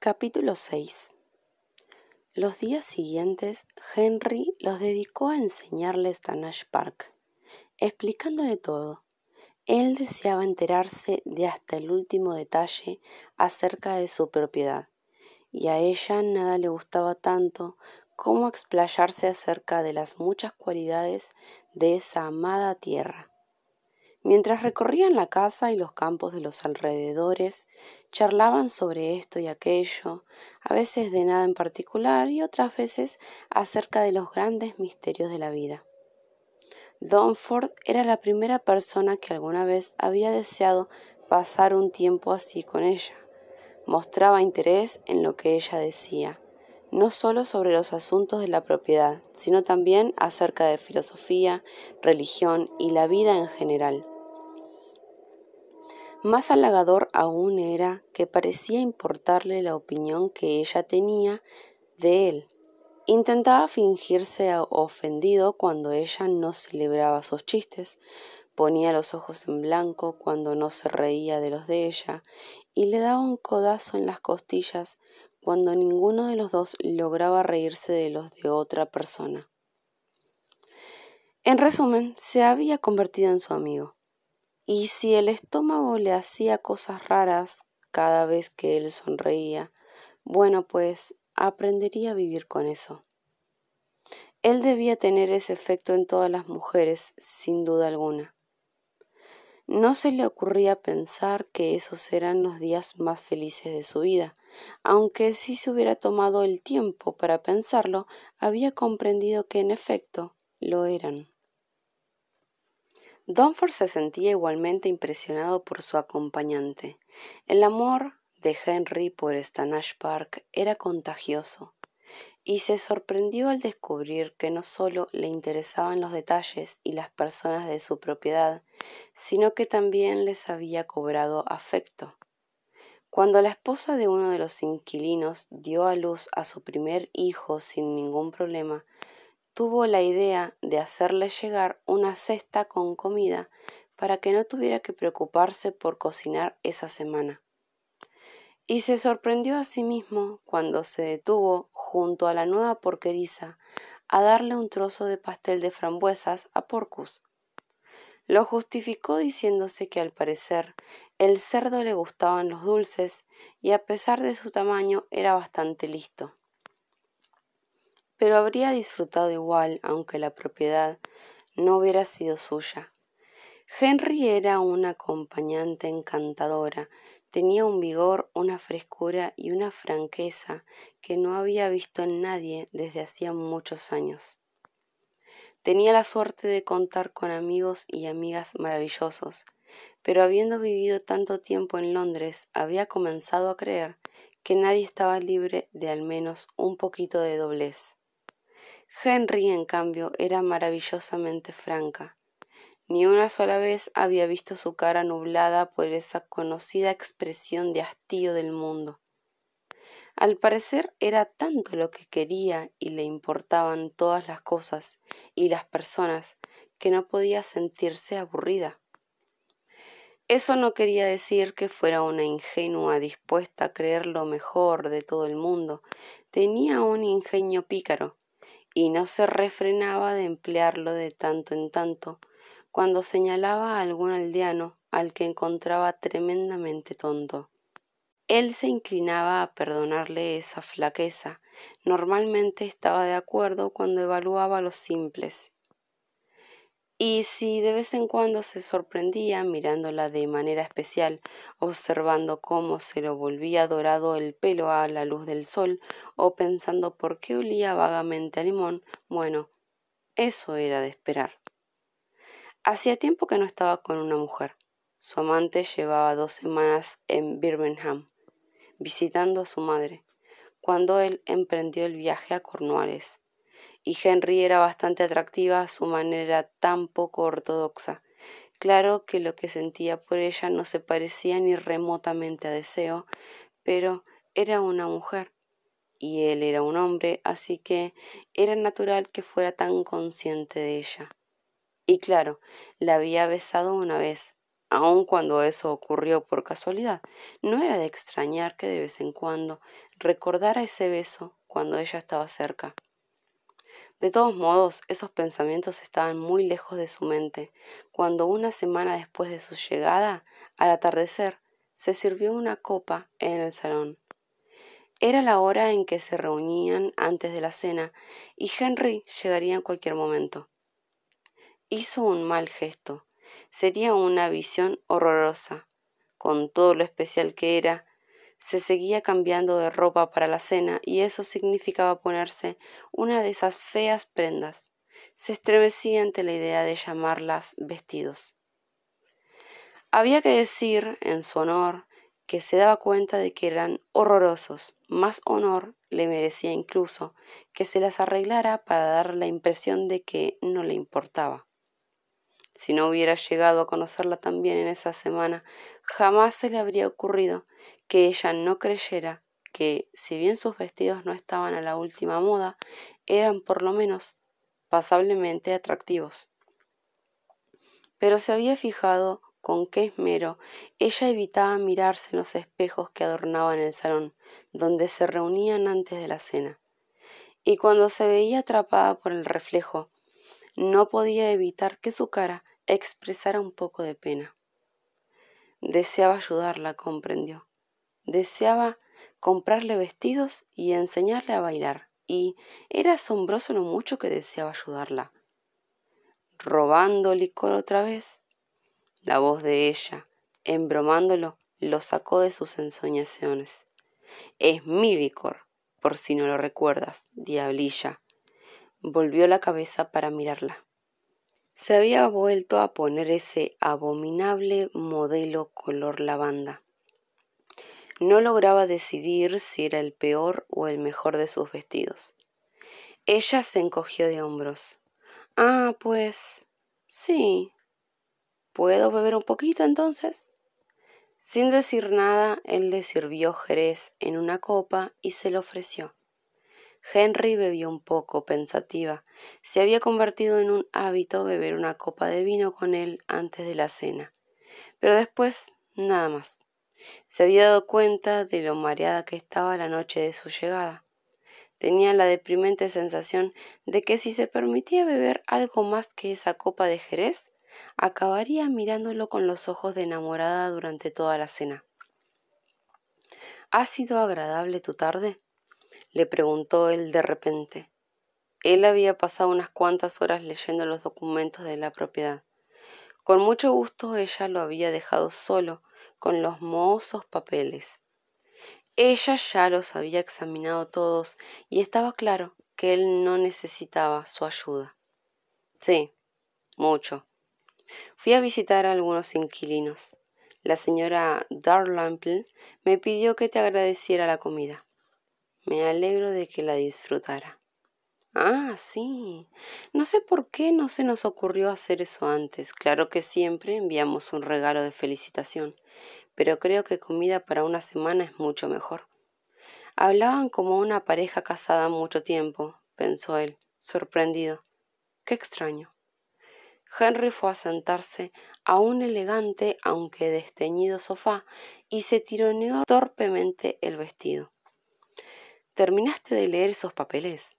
Capítulo 6. Los días siguientes, Henry los dedicó a enseñarle Stanage Park, explicándole todo. Él deseaba enterarse de hasta el último detalle acerca de su propiedad, y a ella nada le gustaba tanto como explayarse acerca de las muchas cualidades de esa amada tierra. Mientras recorrían la casa y los campos de los alrededores, charlaban sobre esto y aquello, a veces de nada en particular y otras veces acerca de los grandes misterios de la vida. Dunford era la primera persona que alguna vez había deseado pasar un tiempo así con ella. Mostraba interés en lo que ella decía, no solo sobre los asuntos de la propiedad, sino también acerca de filosofía, religión y la vida en general. Más halagador aún era que parecía importarle la opinión que ella tenía de él. Intentaba fingirse ofendido cuando ella no celebraba sus chistes, ponía los ojos en blanco cuando no se reía de los de ella y le daba un codazo en las costillas cuando ninguno de los dos lograba reírse de los de otra persona. En resumen, se había convertido en su amigo. Y si el estómago le hacía cosas raras cada vez que él sonreía, bueno, pues aprendería a vivir con eso. Él debía tener ese efecto en todas las mujeres, sin duda alguna. No se le ocurría pensar que esos eran los días más felices de su vida, aunque si se hubiera tomado el tiempo para pensarlo, había comprendido que en efecto lo eran. Dunford se sentía igualmente impresionado por su acompañante. El amor de Henry por Stanage Park era contagioso, y se sorprendió al descubrir que no solo le interesaban los detalles y las personas de su propiedad, sino que también les había cobrado afecto. Cuando la esposa de uno de los inquilinos dio a luz a su primer hijo sin ningún problema, tuvo la idea de hacerle llegar una cesta con comida para que no tuviera que preocuparse por cocinar esa semana. Y se sorprendió a sí mismo cuando se detuvo junto a la nueva porqueriza a darle un trozo de pastel de frambuesas a Porcus. Lo justificó diciéndose que al parecer el cerdo le gustaban los dulces y a pesar de su tamaño era bastante listo. Pero habría disfrutado igual aunque la propiedad no hubiera sido suya. Henry era una acompañante encantadora, tenía un vigor, una frescura y una franqueza que no había visto en nadie desde hacía muchos años. Tenía la suerte de contar con amigos y amigas maravillosos, pero habiendo vivido tanto tiempo en Londres, había comenzado a creer que nadie estaba libre de al menos un poquito de doblez. Henry, en cambio, era maravillosamente franca. Ni una sola vez había visto su cara nublada por esa conocida expresión de hastío del mundo. Al parecer era tanto lo que quería y le importaban todas las cosas y las personas que no podía sentirse aburrida. Eso no quería decir que fuera una ingenua dispuesta a creer lo mejor de todo el mundo. Tenía un ingenio pícaro y no se refrenaba de emplearlo de tanto en tanto cuando señalaba a algún aldeano al que encontraba tremendamente tonto. Él se inclinaba a perdonarle esa flaqueza. Normalmente estaba de acuerdo cuando evaluaba a los simples. Y si de vez en cuando se sorprendía mirándola de manera especial, observando cómo se lo volvía dorado el pelo a la luz del sol, o pensando por qué olía vagamente a limón, bueno, eso era de esperar. Hacía tiempo que no estaba con una mujer. Su amante llevaba 2 semanas en Birmingham, visitando a su madre, cuando él emprendió el viaje a Cornualles. Y Henry era bastante atractiva a su manera tan poco ortodoxa. Claro que lo que sentía por ella no se parecía ni remotamente a deseo, pero era una mujer, y él era un hombre, así que era natural que fuera tan consciente de ella. Y claro, la había besado una vez, aun cuando eso ocurrió por casualidad. No era de extrañar que de vez en cuando recordara ese beso cuando ella estaba cerca. De todos modos, esos pensamientos estaban muy lejos de su mente, cuando una semana después de su llegada, al atardecer, se sirvió una copa en el salón. Era la hora en que se reunían antes de la cena, y Henry llegaría en cualquier momento. Hizo un mal gesto. Sería una visión horrorosa. Con todo lo especial que era, se seguía cambiando de ropa para la cena y eso significaba ponerse una de esas feas prendas. Se estremecía ante la idea de llamarlas vestidos. Había que decir, en su honor, que se daba cuenta de que eran horrorosos. Más honor le merecía incluso que se las arreglara para dar la impresión de que no le importaba. Si no hubiera llegado a conocerla tan bien en esa semana, jamás se le habría ocurrido que ella no creyera que, si bien sus vestidos no estaban a la última moda, eran por lo menos pasablemente atractivos. Pero se había fijado con qué esmero ella evitaba mirarse en los espejos que adornaban el salón, donde se reunían antes de la cena. Y cuando se veía atrapada por el reflejo, no podía evitar que su cara expresara un poco de pena. Deseaba ayudarla, comprendió. Deseaba comprarle vestidos y enseñarle a bailar, y era asombroso lo mucho que deseaba ayudarla. ¿Robando licor otra vez? La voz de ella, embromándolo, lo sacó de sus ensoñaciones. Es mi licor, por si no lo recuerdas, diablilla. Volvió la cabeza para mirarla. Se había vuelto a poner ese abominable modelo color lavanda. No lograba decidir si era el peor o el mejor de sus vestidos. Ella se encogió de hombros. Ah, pues, sí. ¿Puedo beber un poquito entonces? Sin decir nada, él le sirvió jerez en una copa y se lo ofreció. Henry bebió un poco, pensativa. Se había convertido en un hábito beber una copa de vino con él antes de la cena. Pero después, nada más. Se había dado cuenta de lo mareada que estaba la noche de su llegada. Tenía la deprimente sensación de que si se permitía beber algo más que esa copa de jerez, acabaría mirándolo con los ojos de enamorada durante toda la cena. ¿Ha sido agradable tu tarde?, le preguntó él de repente. Él había pasado unas cuantas horas leyendo los documentos de la propiedad. Con mucho gusto ella lo había dejado solo con los mohosos papeles. Ella ya los había examinado todos y estaba claro que él no necesitaba su ayuda. Sí, mucho. Fui a visitar a algunos inquilinos. La señora Dalrymple me pidió que te agradeciera la comida. Me alegro de que la disfrutara. Ah, sí. No sé por qué no se nos ocurrió hacer eso antes. Claro que siempre enviamos un regalo de felicitación, pero creo que comida para una semana es mucho mejor. Hablaban como una pareja casada mucho tiempo, pensó él, sorprendido. Qué extraño. Henry fue a sentarse a un elegante aunque desteñido sofá y se tironeó torpemente el vestido. ¿Terminaste de leer esos papeles?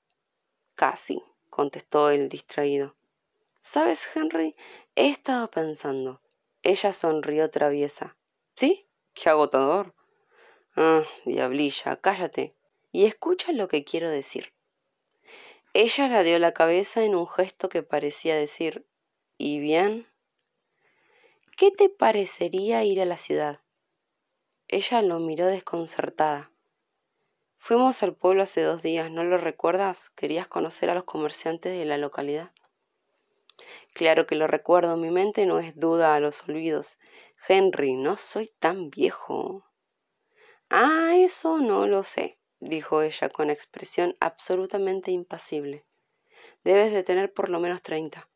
Casi, contestó él distraído. ¿Sabes, Henry? He estado pensando. Ella sonrió traviesa. ¿Sí? ¡Qué agotador! Ah, diablilla, cállate y escucha lo que quiero decir. Ella ladeó la cabeza en un gesto que parecía decir, ¿y bien? ¿Qué te parecería ir a la ciudad? Ella lo miró desconcertada. Fuimos al pueblo hace 2 días, ¿no lo recuerdas? Querías conocer a los comerciantes de la localidad. Claro que lo recuerdo, mi mente no es duda a los olvidos. Henry, no soy tan viejo. Ah, eso no lo sé, dijo ella con expresión absolutamente impasible. Debes de tener por lo menos 30.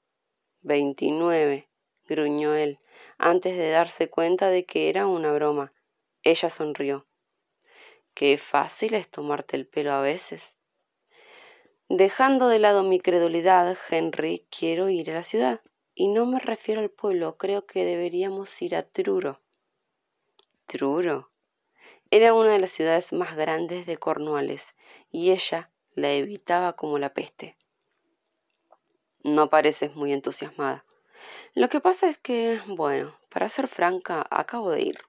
29, gruñó él, antes de darse cuenta de que era una broma. Ella sonrió. Qué fácil es tomarte el pelo a veces. Dejando de lado mi credulidad, Henry, quiero ir a la ciudad. Y no me refiero al pueblo, creo que deberíamos ir a Truro. ¿Truro? Era una de las ciudades más grandes de Cornualles, y ella la evitaba como la peste. No pareces muy entusiasmada. Lo que pasa es que, bueno, para ser franca, acabo de ir.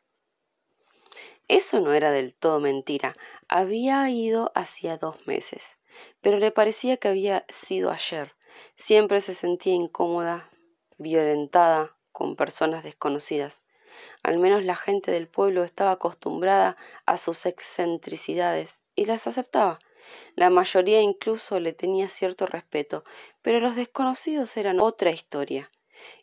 Eso no era del todo mentira. Había ido hacía 2 meses, pero le parecía que había sido ayer. Siempre se sentía incómoda, violentada con personas desconocidas. Al menos la gente del pueblo estaba acostumbrada a sus excentricidades y las aceptaba. La mayoría incluso le tenía cierto respeto, pero los desconocidos eran otra historia.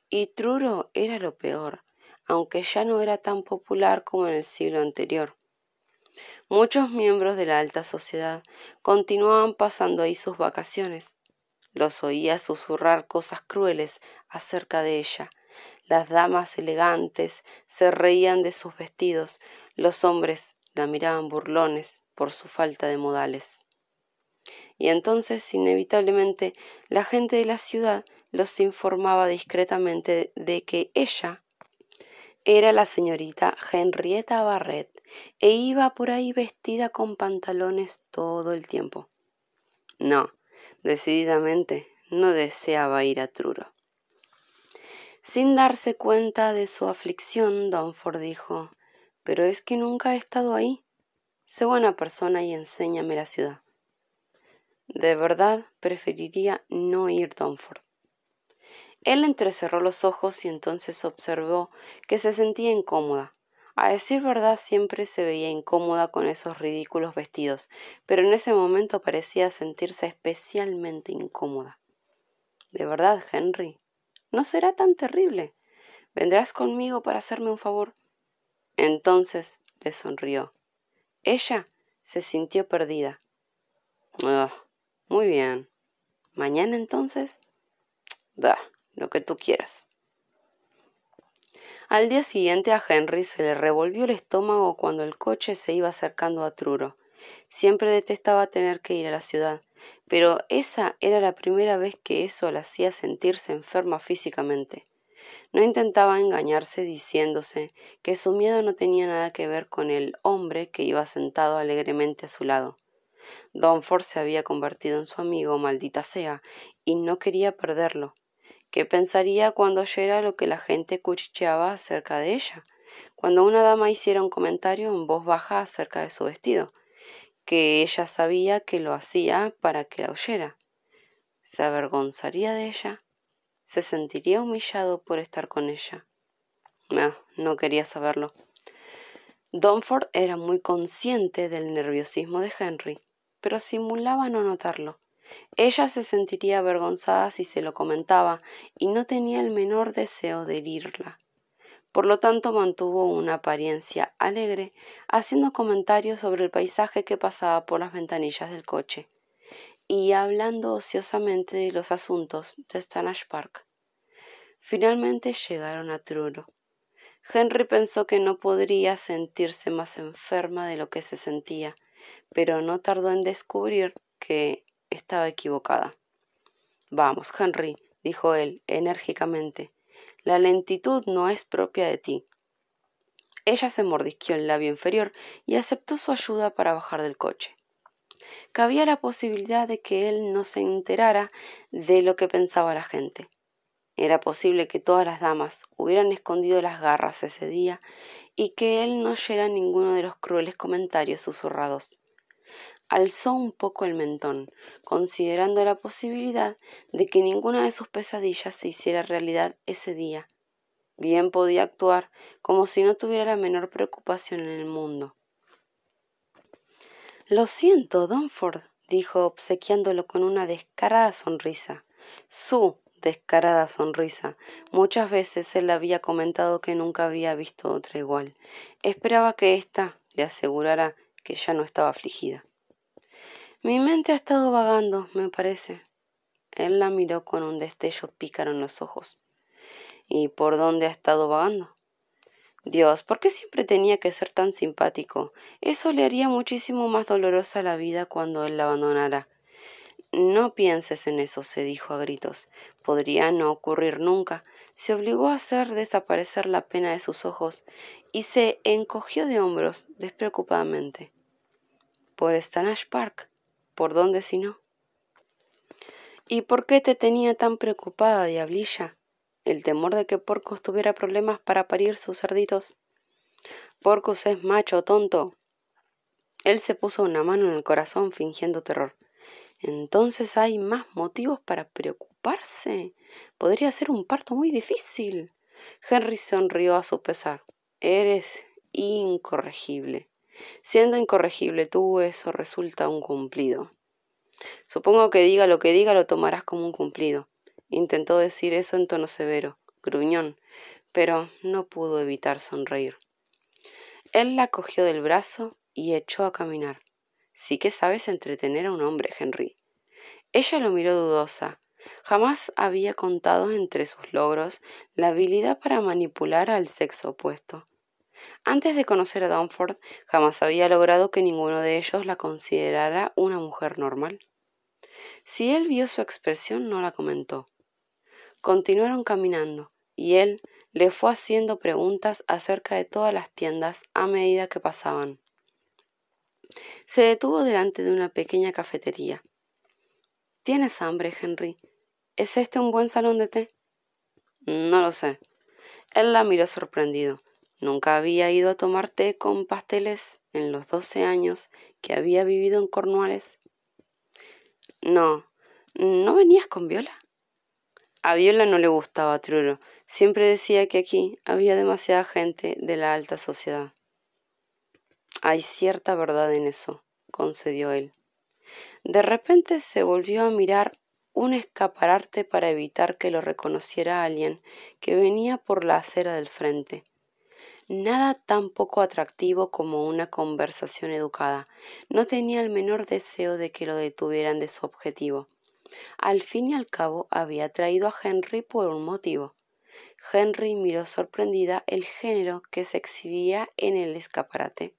Y Truro era lo peor, aunque ya no era tan popular como en el siglo anterior. Muchos miembros de la alta sociedad continuaban pasando ahí sus vacaciones. Los oía susurrar cosas crueles acerca de ella. Las damas elegantes se reían de sus vestidos, los hombres la miraban burlones por su falta de modales. Y entonces, inevitablemente, la gente de la ciudad los informaba discretamente de que ella era la señorita Henrietta Barrett e iba por ahí vestida con pantalones todo el tiempo. No, decididamente no deseaba ir a Truro. Sin darse cuenta de su aflicción, Dunford dijo: «Pero es que nunca he estado ahí. Sé buena persona y enséñame la ciudad». De verdad preferiría no ir, Dunford. Él entrecerró los ojos y entonces observó que se sentía incómoda. A decir verdad, siempre se veía incómoda con esos ridículos vestidos, pero en ese momento parecía sentirse especialmente incómoda. «¿De verdad, Henry? No será tan terrible. ¿Vendrás conmigo para hacerme un favor?» Entonces le sonrió. Ella se sintió perdida. «Ah, muy bien. ¿Mañana entonces?» «Bah, lo que tú quieras». Al día siguiente a Henry se le revolvió el estómago cuando el coche se iba acercando a Truro. Siempre detestaba tener que ir a la ciudad, pero esa era la primera vez que eso la hacía sentirse enferma físicamente. No intentaba engañarse diciéndose que su miedo no tenía nada que ver con el hombre que iba sentado alegremente a su lado. Dunford se había convertido en su amigo, maldita sea, y no quería perderlo. ¿Qué pensaría cuando oyera lo que la gente cuchicheaba acerca de ella? Cuando una dama hiciera un comentario en voz baja acerca de su vestido, que ella sabía que lo hacía para que la oyera. ¿Se avergonzaría de ella? ¿Se sentiría humillado por estar con ella? No quería saberlo. Dunford era muy consciente del nerviosismo de Henry, pero simulaba no notarlo. Ella se sentiría avergonzada si se lo comentaba y no tenía el menor deseo de herirla. Por lo tanto, mantuvo una apariencia alegre, haciendo comentarios sobre el paisaje que pasaba por las ventanillas del coche y hablando ociosamente de los asuntos de Stanage Park. Finalmente llegaron a Truro. Henry pensó que no podría sentirse más enferma de lo que se sentía, pero no tardó en descubrir que estaba equivocada. «Vamos, Henry», dijo él enérgicamente, «la lentitud no es propia de ti». Ella se mordisqueó el labio inferior y aceptó su ayuda para bajar del coche. Cabía la posibilidad de que él no se enterara de lo que pensaba la gente. Era posible que todas las damas hubieran escondido las garras ese día y que él no oyera ninguno de los crueles comentarios susurrados. Alzó un poco el mentón, considerando la posibilidad de que ninguna de sus pesadillas se hiciera realidad ese día. Bien podía actuar como si no tuviera la menor preocupación en el mundo. «Lo siento, Dunford», dijo, obsequiándolo con una descarada sonrisa. Su descarada sonrisa. Muchas veces él había comentado que nunca había visto otra igual. Esperaba que ésta le asegurara que ya no estaba afligida. «Mi mente ha estado vagando, me parece». Él la miró con un destello pícaro en los ojos. «¿Y por dónde ha estado vagando?» «Dios, ¿por qué siempre tenía que ser tan simpático? Eso le haría muchísimo más dolorosa la vida cuando él la abandonara. No pienses en eso, se dijo a gritos. Podría no ocurrir nunca. Se obligó a hacer desaparecer la pena de sus ojos y se encogió de hombros despreocupadamente. Por Stanash Park. ¿Por dónde si no? ¿Y por qué te tenía tan preocupada, diablilla? ¿El temor de que Porcus tuviera problemas para parir sus cerditos? Porcus es macho, tonto. Él se puso una mano en el corazón fingiendo terror. Entonces hay más motivos para preocuparse. Podría ser un parto muy difícil. Henry sonrió a su pesar. Eres incorregible. Siendo incorregible tú, eso resulta un cumplido. Supongo que diga lo que diga lo tomarás como un cumplido. Intentó decir eso en tono severo, gruñón, pero no pudo evitar sonreír. Él la cogió del brazo y echó a caminar. Sí que sabes entretener a un hombre, Henry. Ella lo miró dudosa. Jamás había contado entre sus logros la habilidad para manipular al sexo opuesto. Antes de conocer a Dunford, jamás había logrado que ninguno de ellos la considerara una mujer normal. Si él vio su expresión, no la comentó. Continuaron caminando, y él le fue haciendo preguntas acerca de todas las tiendas a medida que pasaban. Se detuvo delante de una pequeña cafetería. ¿Tienes hambre, Henry? ¿Es este un buen salón de té? No lo sé. Él la miró sorprendido. Nunca había ido a tomar té con pasteles en los 12 años que había vivido en Cornualles. No. ¿No venías con Viola? A Viola no le gustaba Truro. Siempre decía que aquí había demasiada gente de la alta sociedad. Hay cierta verdad en eso, concedió él. De repente se volvió a mirar un escaparate para evitar que lo reconociera alguien que venía por la acera del frente. Nada tan poco atractivo como una conversación educada. No tenía el menor deseo de que lo detuvieran de su objetivo. Al fin y al cabo había traído a Henry por un motivo. Henry miró sorprendida el género que se exhibía en el escaparate.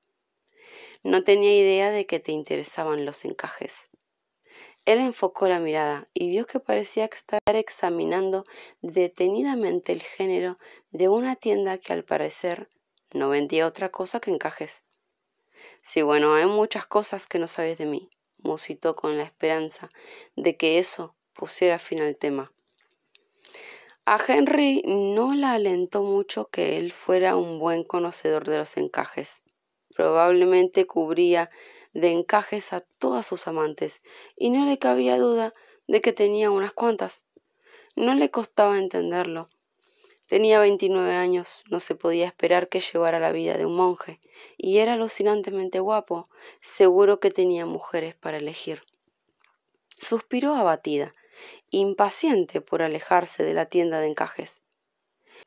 No tenía idea de que te interesaban los encajes. Él enfocó la mirada y vio que parecía estar examinando detenidamente el género de una tienda que al parecer no vendía otra cosa que encajes. Sí, bueno, hay muchas cosas que no sabes de mí, musitó con la esperanza de que eso pusiera fin al tema. A Henry no la alentó mucho que él fuera un buen conocedor de los encajes. Probablemente cubría de encajes a todas sus amantes, y no le cabía duda de que tenía unas cuantas. No le costaba entenderlo. Tenía 29 años, no se podía esperar que llevara la vida de un monje, y era alucinantemente guapo, seguro que tenía mujeres para elegir. Suspiró abatida, impaciente por alejarse de la tienda de encajes.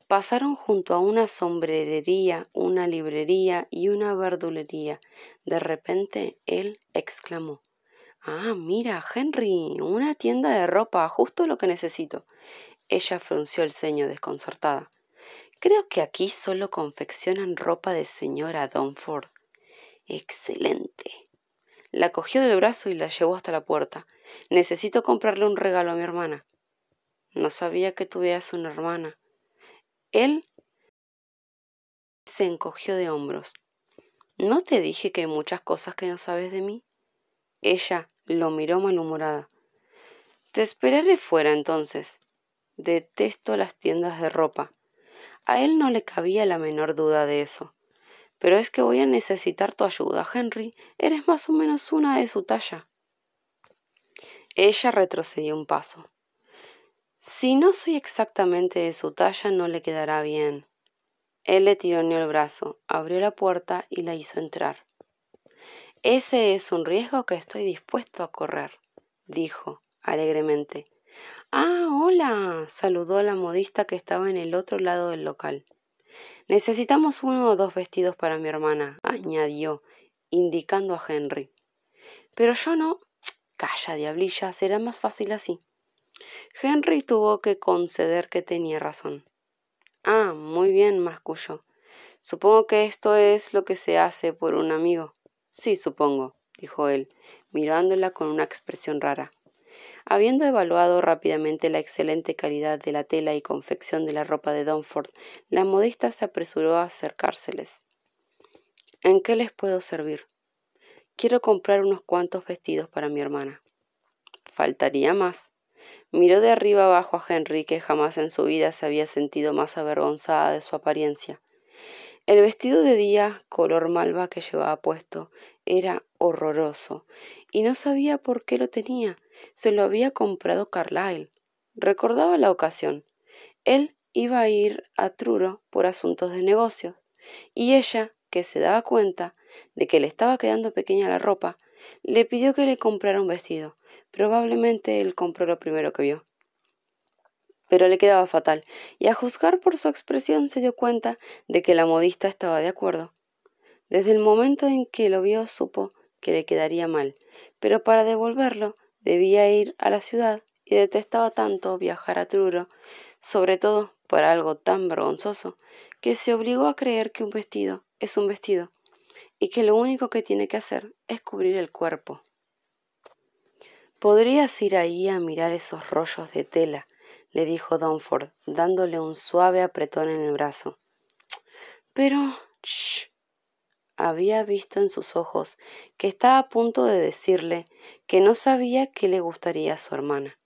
Pasaron junto a una sombrerería, una librería y una verdulería. De repente él exclamó: «Ah, mira, Henry, una tienda de ropa, justo lo que necesito». Ella frunció el ceño desconcertada. «Creo que aquí solo confeccionan ropa de señora Dunford». «Excelente». La cogió del brazo y la llevó hasta la puerta. «Necesito comprarle un regalo a mi hermana». «No sabía que tuvieras una hermana». Él se encogió de hombros. ¿No te dije que hay muchas cosas que no sabes de mí? Ella lo miró malhumorada. Te esperaré fuera entonces. Detesto las tiendas de ropa. A él no le cabía la menor duda de eso. Pero es que voy a necesitar tu ayuda, Henry. Eres más o menos una de su talla. Ella retrocedió un paso. Si no soy exactamente de su talla, no le quedará bien. Él le tironeó el brazo, abrió la puerta y la hizo entrar. Ese es un riesgo que estoy dispuesto a correr, dijo alegremente. Ah, hola, saludó a la modista que estaba en el otro lado del local. Necesitamos 1 o 2 vestidos para mi hermana, añadió, indicando a Henry. Pero yo no. Calla, diablilla, será más fácil así. Henry tuvo que conceder que tenía razón. Ah, muy bien, masculló. Supongo que esto es lo que se hace por un amigo. Sí, supongo, dijo él, mirándola con una expresión rara. Habiendo evaluado rápidamente la excelente calidad de la tela y confección de la ropa de Dunford, la modista se apresuró a acercárseles. —¿En qué les puedo servir? Quiero comprar unos cuantos vestidos para mi hermana. —Faltaría más. Miró de arriba abajo a Henry, que jamás en su vida se había sentido más avergonzada de su apariencia. El vestido de día color malva que llevaba puesto era horroroso, y no sabía por qué lo tenía. Se lo había comprado Carlyle. Recordaba la ocasión. Él iba a ir a Truro por asuntos de negocios, y ella, que se daba cuenta de que le estaba quedando pequeña la ropa, le pidió que le comprara un vestido. Probablemente él compró lo primero que vio. Pero le quedaba fatal, y a juzgar por su expresión se dio cuenta de que la modista estaba de acuerdo. Desde el momento en que lo vio supo que le quedaría mal, pero para devolverlo debía ir a la ciudad y detestaba tanto viajar a Truro, sobre todo por algo tan vergonzoso, que se obligó a creer que un vestido es un vestido y que lo único que tiene que hacer es cubrir el cuerpo. —¿Podrías ir ahí a mirar esos rollos de tela? —le dijo Dunford, dándole un suave apretón en el brazo. —Pero... ¡shh! Había visto en sus ojos que estaba a punto de decirle que no sabía qué le gustaría a su hermana.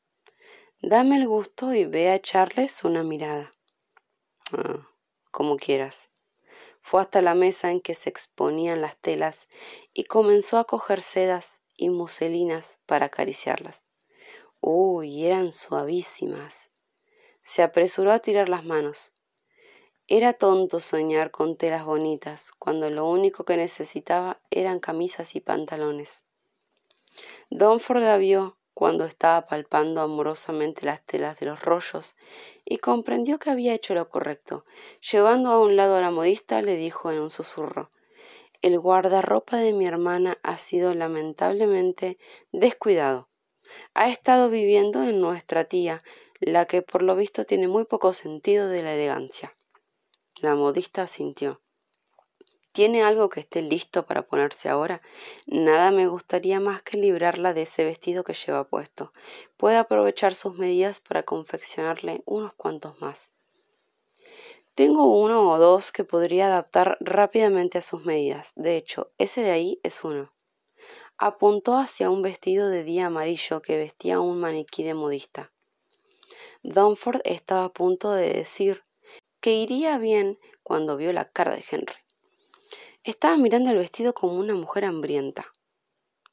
—Dame el gusto y ve a echarles una mirada. Como quieras. Fue hasta la mesa en que se exponían las telas y comenzó a coger sedas y muselinas para acariciarlas. ¡Uy! Eran suavísimas. Se apresuró a tirar las manos. Era tonto soñar con telas bonitas, cuando lo único que necesitaba eran camisas y pantalones. Dunford la vio cuando estaba palpando amorosamente las telas de los rollos y comprendió que había hecho lo correcto. Llevando a un lado a la modista, le dijo en un susurro: «El guardarropa de mi hermana ha sido lamentablemente descuidado. Ha estado viviendo en nuestra tía, la que por lo visto tiene muy poco sentido de la elegancia». La modista asintió. «¿Tiene algo que esté listo para ponerse ahora? Nada me gustaría más que librarla de ese vestido que lleva puesto. Puede aprovechar sus medidas para confeccionarle unos cuantos más». «Tengo uno o dos que podría adaptar rápidamente a sus medidas. De hecho, ese de ahí es uno». Apuntó hacia un vestido de día amarillo que vestía un maniquí de modista. Dunford estaba a punto de decir que iría bien cuando vio la cara de Henry. Estaba mirando el vestido como una mujer hambrienta.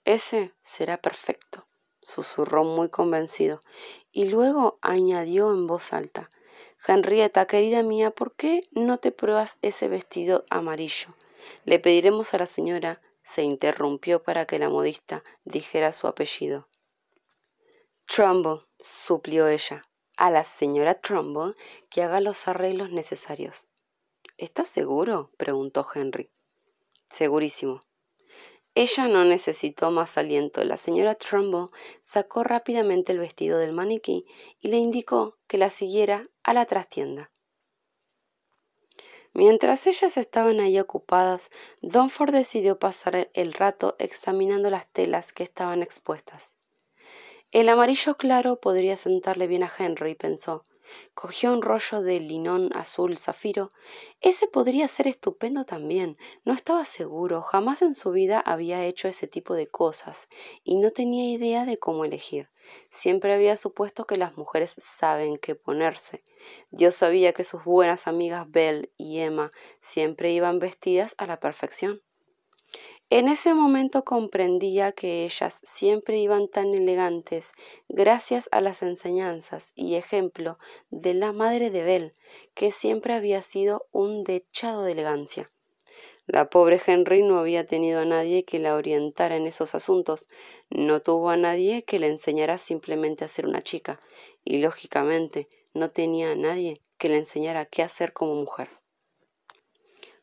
«Ese será perfecto», susurró muy convencido, y luego añadió en voz alta: «Henrietta, querida mía, ¿por qué no te pruebas ese vestido amarillo? Le pediremos a la señora». Se interrumpió para que la modista dijera su apellido. «Trumbull», suplió ella. «A la señora Trumbull que haga los arreglos necesarios». «¿Estás seguro?», preguntó Henry. «Segurísimo». Ella no necesitó más aliento. La señora Trumbull sacó rápidamente el vestido del maniquí y le indicó que la siguiera a la trastienda. Mientras ellas estaban allí ocupadas, Dunford decidió pasar el rato examinando las telas que estaban expuestas. El amarillo claro podría sentarle bien a Henry, pensó. Cogió un rollo de linón azul zafiro. Ese podría ser estupendo también. No estaba seguro, jamás en su vida había hecho ese tipo de cosas y no tenía idea de cómo elegir. Siempre había supuesto que las mujeres saben qué ponerse. Dios sabía que sus buenas amigas Belle y Emma siempre iban vestidas a la perfección. En ese momento comprendía que ellas siempre iban tan elegantes gracias a las enseñanzas y ejemplo de la madre de Belle, que siempre había sido un dechado de elegancia. La pobre Henry no había tenido a nadie que la orientara en esos asuntos, no tuvo a nadie que le enseñara simplemente a ser una chica, y lógicamente no tenía a nadie que le enseñara qué hacer como mujer.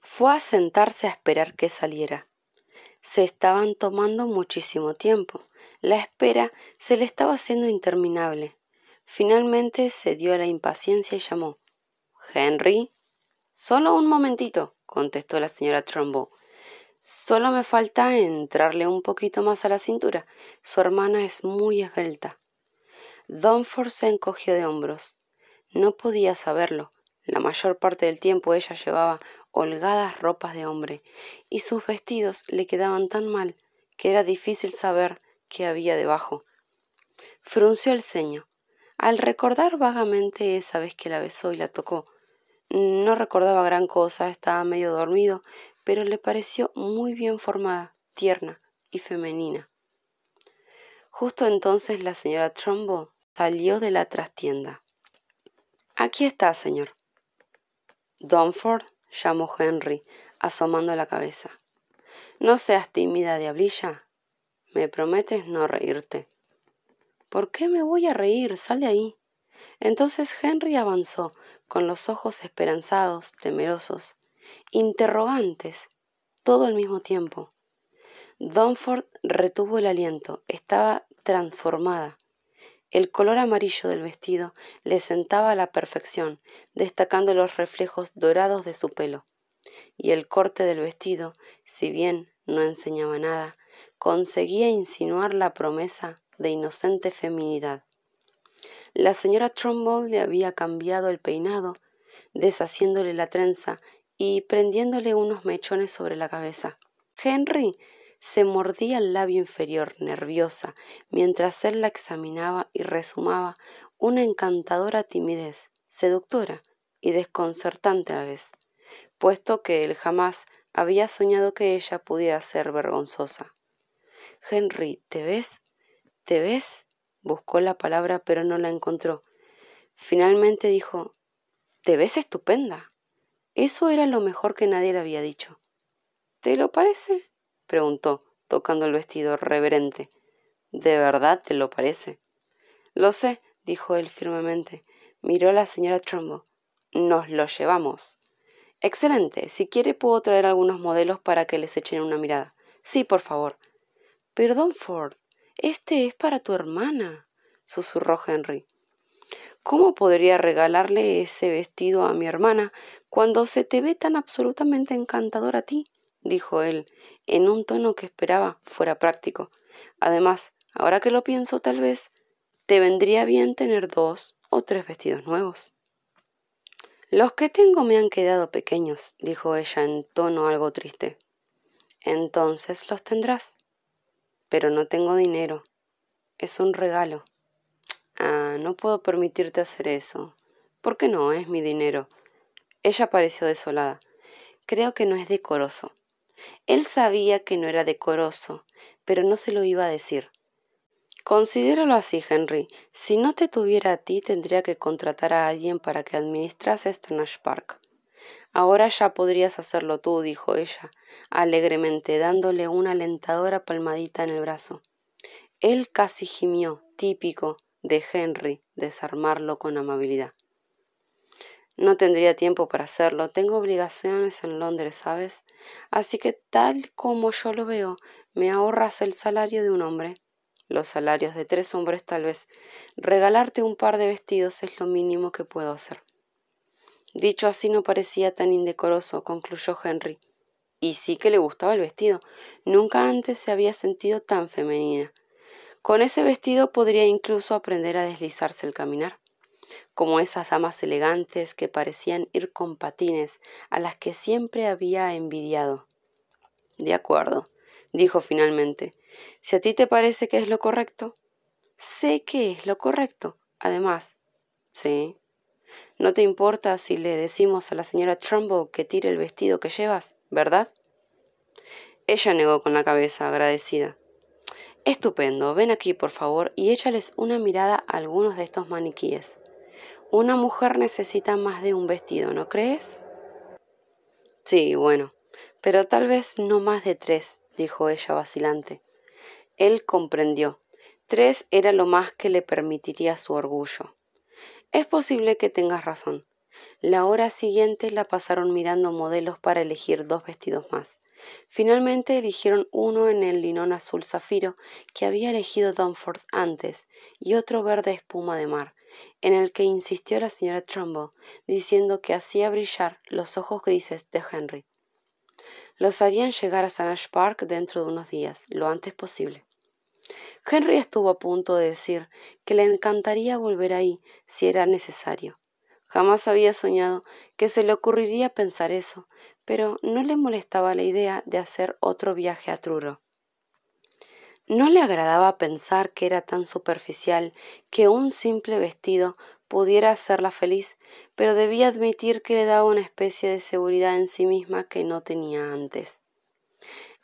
Fue a sentarse a esperar que saliera. Se estaban tomando muchísimo tiempo. La espera se le estaba haciendo interminable. Finalmente se dio a la impaciencia y llamó. «Henry». «Solo un momentito», contestó la señora Trumbull. «Solo me falta entrarle un poquito más a la cintura. Su hermana es muy esbelta». Dunford se encogió de hombros. No podía saberlo. La mayor parte del tiempo ella llevaba holgadas ropas de hombre, y sus vestidos le quedaban tan mal que era difícil saber qué había debajo. Frunció el ceño. Al recordar vagamente esa vez que la besó y la tocó, no recordaba gran cosa, estaba medio dormido, pero le pareció muy bien formada, tierna y femenina. Justo entonces la señora Trumbull salió de la trastienda. «Aquí está, señor». «Dunford», llamó Henry, asomando la cabeza. «No seas tímida, diablilla. ¿Me prometes no reírte?» «¿Por qué me voy a reír? Sal de ahí». Entonces Henry avanzó, con los ojos esperanzados, temerosos, interrogantes, todo al mismo tiempo. Dunford retuvo el aliento, estaba transformada. El color amarillo del vestido le sentaba a la perfección, destacando los reflejos dorados de su pelo. Y el corte del vestido, si bien no enseñaba nada, conseguía insinuar la promesa de inocente feminidad. La señora Trumbull le había cambiado el peinado, deshaciéndole la trenza y prendiéndole unos mechones sobre la cabeza. Henry se mordía el labio inferior, nerviosa, mientras él la examinaba y rezumaba una encantadora timidez, seductora y desconcertante a la vez, puesto que él jamás había soñado que ella pudiera ser vergonzosa. «Henry, ¿te ves? ¿Te ves?» Buscó la palabra, pero no la encontró. Finalmente dijo: «Te ves estupenda». Eso era lo mejor que nadie le había dicho. «¿Te lo parece?», preguntó, tocando el vestido reverente. «¿De verdad te lo parece?» «Lo sé», dijo él firmemente. Miró a la señora Trumbull. «Nos lo llevamos». «Excelente. Si quiere puedo traer algunos modelos para que les echen una mirada». «Sí, por favor». «Pero, Dunford, este es para tu hermana», susurró Henry. «¿Cómo podría regalarle ese vestido a mi hermana cuando se te ve tan absolutamente encantador a ti?», dijo él, en un tono que esperaba fuera práctico. «Además, ahora que lo pienso, tal vez te vendría bien tener 2 o 3 vestidos nuevos». «Los que tengo me han quedado pequeños», dijo ella en tono algo triste. «Entonces los tendrás». «Pero no tengo dinero. Es un regalo». «Ah, no puedo permitirte hacer eso». «¿Por qué no? Es mi dinero». Ella pareció desolada. «Creo que no es decoroso». Él sabía que no era decoroso, pero no se lo iba a decir. «Considéralo así, Henry. Si no te tuviera a ti, tendría que contratar a alguien para que administrase Stanage Park». «Ahora ya podrías hacerlo tú», dijo ella, alegremente, dándole una alentadora palmadita en el brazo. Él casi gimió, típico de Henry, desarmarlo con amabilidad. «No tendría tiempo para hacerlo. Tengo obligaciones en Londres, ¿sabes? Así que, tal como yo lo veo, me ahorras el salario de un hombre. Los salarios de 3 hombres, tal vez. Regalarte un par de vestidos es lo mínimo que puedo hacer». Dicho así no parecía tan indecoroso, concluyó Henry. Y sí que le gustaba el vestido. Nunca antes se había sentido tan femenina. Con ese vestido podría incluso aprender a deslizarse al caminar, como esas damas elegantes que parecían ir con patines, a las que siempre había envidiado. «De acuerdo», dijo finalmente. «Si a ti te parece que es lo correcto». «Sé que es lo correcto. Además». «Sí». «No te importa si le decimos a la señora Trumbull que tire el vestido que llevas, ¿verdad?» Ella negó con la cabeza, agradecida. «Estupendo. Ven aquí, por favor, y échales una mirada a algunos de estos maniquíes. Una mujer necesita más de un vestido, ¿no crees?» «Sí, bueno, pero tal vez no más de 3», dijo ella vacilante. Él comprendió. 3 era lo más que le permitiría su orgullo. «Es posible que tengas razón». La hora siguiente la pasaron mirando modelos para elegir 2 vestidos más. Finalmente eligieron uno en el linón azul zafiro que había elegido Dunford antes y otro verde espuma de mar, en el que insistió la señora Trumbull, diciendo que hacía brillar los ojos grises de Henry. Los harían llegar a Stanage Park dentro de unos días, lo antes posible. Henry estuvo a punto de decir que le encantaría volver ahí si era necesario. Jamás había soñado que se le ocurriría pensar eso, pero no le molestaba la idea de hacer otro viaje a Truro. No le agradaba pensar que era tan superficial que un simple vestido pudiera hacerla feliz, pero debía admitir que le daba una especie de seguridad en sí misma que no tenía antes.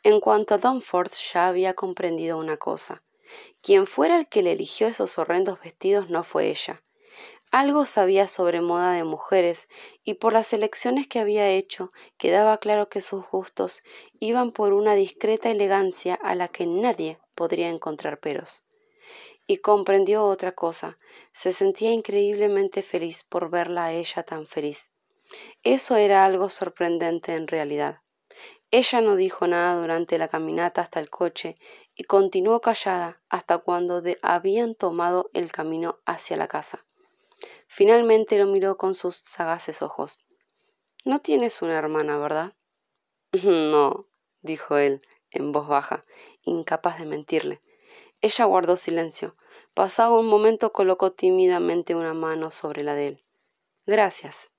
En cuanto a Dunford, ya había comprendido una cosa. Quien fuera el que le eligió esos horrendos vestidos no fue ella. Algo sabía sobre moda de mujeres, y por las elecciones que había hecho quedaba claro que sus gustos iban por una discreta elegancia a la que nadie podría encontrar peros. Y comprendió otra cosa, se sentía increíblemente feliz por verla a ella tan feliz. Eso era algo sorprendente en realidad. Ella no dijo nada durante la caminata hasta el coche y continuó callada hasta cuando habían tomado el camino hacia la casa. Finalmente lo miró con sus sagaces ojos. «No tienes una hermana, ¿verdad?» «No», dijo él, en voz baja, incapaz de mentirle. Ella guardó silencio. Pasado un momento colocó tímidamente una mano sobre la de él. «Gracias»,